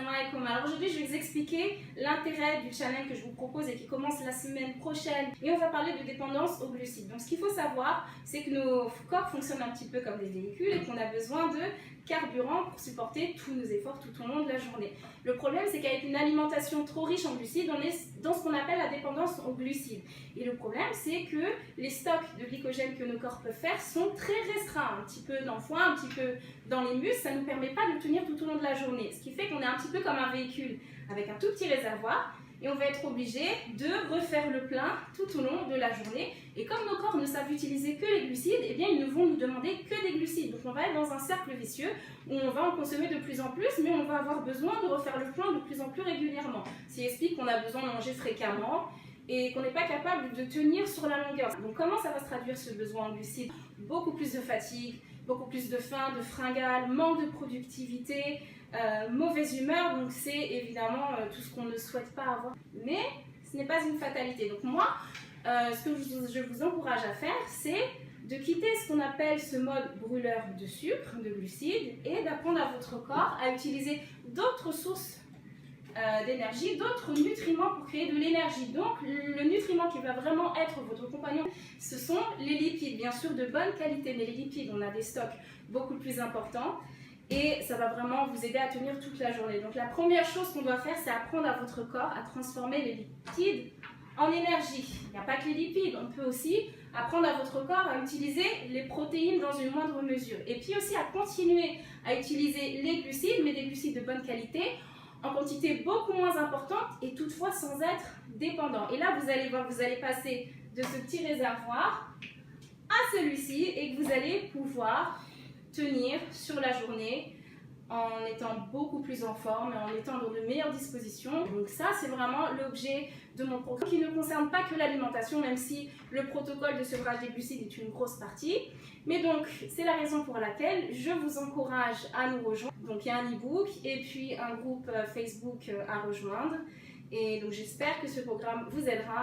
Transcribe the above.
Assalamu alaikum. Alors aujourd'hui, je vais vous expliquer l'intérêt du challenge que je vous propose et qui commence la semaine prochaine. Et on va parler de dépendance aux glucides. Donc ce qu'il faut savoir, c'est que nos corps fonctionnent un petit peu comme des véhicules et qu'on a besoin de carburant pour supporter tous nos efforts tout au long de la journée. Le problème, c'est qu'avec une alimentation trop riche en glucides, on est dans ce qu'on appelle la dépendance aux glucides. Et le problème, c'est que les stocks de glycogène que nos corps peuvent faire sont très restreints, un petit peu dans le foie, un petit peu dans les muscles, ça ne nous permet pas de tenir tout au long de la journée. Ce qui fait qu'on est un petit peu comme un véhicule avec un tout petit réservoir et on va être obligé de refaire le plein tout au long de la journée. Et comme nos corps ne savent utiliser que les glucides, eh bien ils ne vont nous demander que des glucides. Donc on va être dans un cercle vicieux où on va en consommer de plus en plus, mais on va avoir besoin de refaire le plein de plus en plus régulièrement. Ce qui explique qu'on a besoin de manger fréquemment et qu'on n'est pas capable de tenir sur la longueur. Donc comment ça va se traduire ce besoin en glucides? Beaucoup plus de fatigue, beaucoup plus de faim, de fringales, manque de productivité, mauvaise humeur, donc c'est évidemment tout ce qu'on ne souhaite pas avoir. Mais ce n'est pas une fatalité. Donc moi, ce que je vous encourage à faire, c'est de quitter ce qu'on appelle ce mode brûleur de sucre, de glucides, et d'apprendre à votre corps à utiliser d'autres sources d'énergie, d'autres nutriments pour créer de l'énergie. Donc le nutriment qui va vraiment être votre compagnon, ce sont les lipides, bien sûr de bonne qualité, mais les lipides, on a des stocks beaucoup plus importants et ça va vraiment vous aider à tenir toute la journée. Donc la première chose qu'on doit faire, c'est apprendre à votre corps à transformer les lipides en énergie. Il n'y a pas que les lipides, on peut aussi apprendre à votre corps à utiliser les protéines dans une moindre mesure. Et puis aussi à continuer à utiliser les glucides, mais des glucides de bonne qualité, en quantité beaucoup moins importante et toutefois sans être dépendant. Et là, vous allez voir, vous allez passer de ce petit réservoir à celui-ci et que vous allez pouvoir tenir sur la journée en étant beaucoup plus en forme et en étant dans de meilleures dispositions. Donc ça, c'est vraiment l'objet de mon programme qui ne concerne pas que l'alimentation, même si le protocole de sevrage des glucides est une grosse partie. Mais donc, c'est la raison pour laquelle je vous encourage à nous rejoindre. Donc, il y a un e-book et puis un groupe Facebook à rejoindre. Et donc, j'espère que ce programme vous aidera.